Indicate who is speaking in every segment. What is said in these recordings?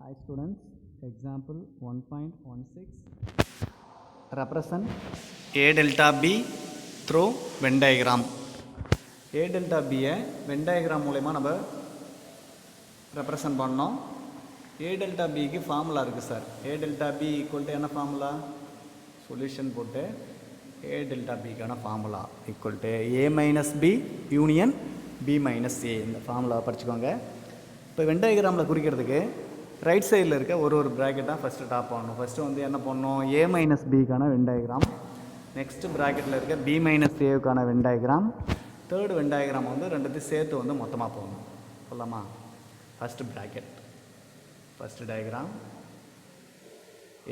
Speaker 1: Hi students, example 1.16 represent A delta B through Venn diagram. A delta B Venn diagram மூலமா நம்ம represent பண்ணோம். A delta B க்கு formula இருக்குது sir. A delta B equal to என்ன formula? Solution போட்டு A delta B க்கான formula equal to A minus B union B minus A. இந்த formula படிச்சுக்கோங்க. இப்போ வென் டயக்ராமில் குறிக்கிறதுக்கு ரைட் சைடில் இருக்க ஒரு ப்ராக்கெட்டாக ஃபஸ்ட்டு டாப் பண்ணணும். ஃபஸ்ட்டு வந்து என்ன பண்ணணும்? A மைனஸ் பிக்கான வென் டயக்ராம், நெக்ஸ்ட்டு ப்ராக்கெட்டில் இருக்க B மைனஸ் ஏவுக்கான Venn diagram, third Venn diagram வந்து ரெண்டுத்தையும் சேர்த்து வந்து மொத்தமாக போகணும். சொல்லலாமா? First bracket, first diagram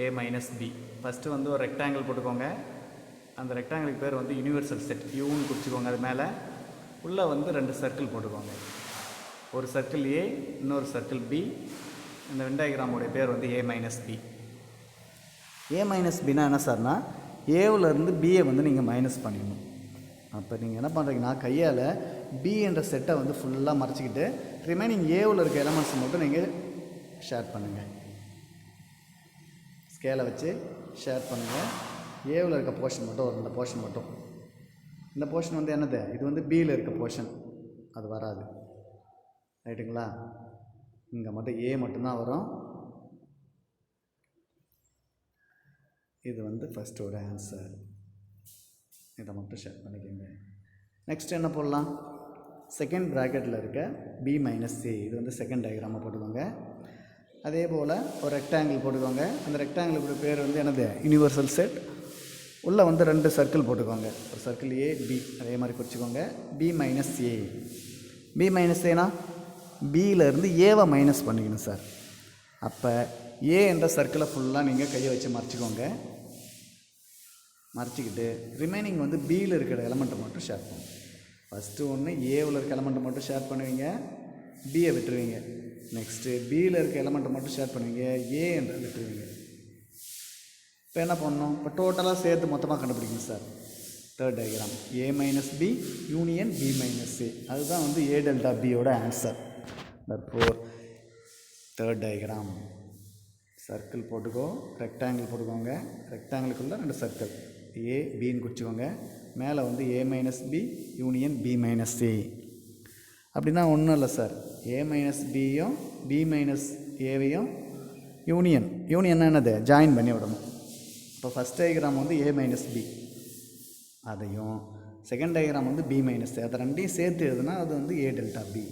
Speaker 1: A minus B. First வந்து ஒரு ரெக்டாங்கிள் போட்டுக்கோங்க. அந்த ரெக்டாங்கிளுக்கு பேர் வந்து யூனிவர்சல் செட், யூன்னு குறிச்சிக்கோங்க. அது மேலே உள்ளே வந்து 2 சர்க்கிள் போட்டுக்கோங்க. ஒரு சர்க்கிள் A, இன்னொரு சர்க்கிள் B. இந்த வென் டயக்ராமுடைய பேர் வந்து A minus B. A minus பின்னா என்ன சார்னா, ஏவிலேருந்து பியை வந்து நீங்கள் மைனஸ் பண்ணிடணும். அப்போ நீங்கள் என்ன பண்ணுறீங்கன்னா, கையால் B என்ற செட்டை வந்து ஃபுல்லாக மறைச்சிக்கிட்டு ரிமைனிங் ஏவில் இருக்க எலமெண்ட்ஸ் மட்டும் நீங்கள் ஷேர் பண்ணுங்கள். ஸ்கேலை வச்சு ஷேர் பண்ணுங்கள். ஏவில் இருக்க போர்ஷன் மட்டும் வரும். இந்த போர்ஷன் மட்டும், இந்த போர்ஷன் வந்து என்னது? இது வந்து பியில் இருக்க போர்ஷன், அது வராது. ரைட்டுங்களா? இங்கே மட்டும் A மட்டும்தான் வரும். இது வந்து ஃபஸ்ட்டோட ஆன்சர். இதை மட்டும் ஷேர் பண்ணிக்கோங்க. நெக்ஸ்ட் என்ன போடலாம்? செகண்ட் ப்ராக்கெட்டில் இருக்க B மைனஸ் A, இது வந்து செகண்ட் டயக்ராமை போட்டுக்கோங்க. அதே போல் ஒரு ரெக்டாங்கிள் போட்டுக்கோங்க. அந்த ரெக்டாங்கிளுக்கு பேர் வந்து என்னது? Universal set. உள்ளே வந்து 2 சர்க்கிள் போட்டுக்கோங்க. ஒரு சர்க்கிள் A B அதே மாதிரி குறிச்சிக்கோங்க. B minus A. B minus ஏனா பியிலேருந்து ஏவை மைனஸ் பண்ணிக்கணும் சார். அப்போ A என்ற சர்க்கிளை ஃபுல்லாக நீங்கள் கையை வச்சு மறைச்சிக்கோங்க. மறைச்சிக்கிட்டு ரிமைனிங் வந்து பியில் இருக்கிற எலமெண்ட்டை மட்டும் ஷேர் பண்ணுங்க. ஃபஸ்ட்டு ஒன்று ஏவில் இருக்க எலமெண்ட்டை மட்டும் ஷேர் பண்ணுவீங்க, பியை விட்டுருவீங்க. நெக்ஸ்ட்டு பியில் இருக்க எலமெண்ட்டை மட்டும் ஷேர் பண்ணுவீங்க, A என்ற விட்டுருவீங்க. இப்போ என்ன பண்ணணும்? இப்போ டோட்டலாக சேர்த்து மொத்தமாக கண்டுபிடிக்கணும் sir. Third diagram A minus B union B minus A, அதுதான் வந்து A டெல்டா பியோட ஆன்சர். தற்போர் தேர்ட் டயக்ராம் சர்க்கிள் போட்டுக்கோ, ரெக்டாங்கிள் போட்டுக்கோங்க. ரெக்டாங்கிளுக்குள்ளே 2 சர்க்கிள் A Bன்னு குறிச்சிக்கோங்க. மேலே வந்து A minus B union B minus A. அப்படின்னா ஒன்றும் இல்லை சார். A மைனஸ் பியும் B மைனஸ் ஏவையும் யூனியன் என்னது? ஜாயின் பண்ணி விடணும். இப்போ ஃபஸ்ட் டயக்ராம் வந்து A மைனஸ் B, அதையும் செகண்ட் டயக்ராம் வந்து B மைனஸ் A, அதை ரெண்டையும் சேர்த்து எழுதுனா அது வந்து A டெல்டா B.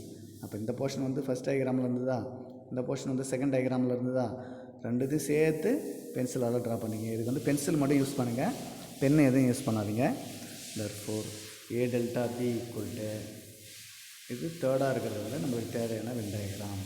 Speaker 1: அப்போ இந்த போர்ஷன் வந்து ஃபஸ்ட் டயக்ராமில் இருந்ததா, இந்த போர்ஷன் வந்து செகண்ட் டயக்ராமில் இருந்ததா, ரெண்டுத்தையும் சேர்த்து பென்சிலால் ட்ரா பண்ணிங்க. இதுக்கு வந்து பென்சில் மட்டும் யூஸ் பண்ணுங்கள், பென்னு எதுவும் யூஸ் பண்ணாதீங்க. Therefore A delta B equal to, இது தேர்டாக இருக்கிறத விட நம்மளுக்கு தேவையான வென் டயக்ராம்.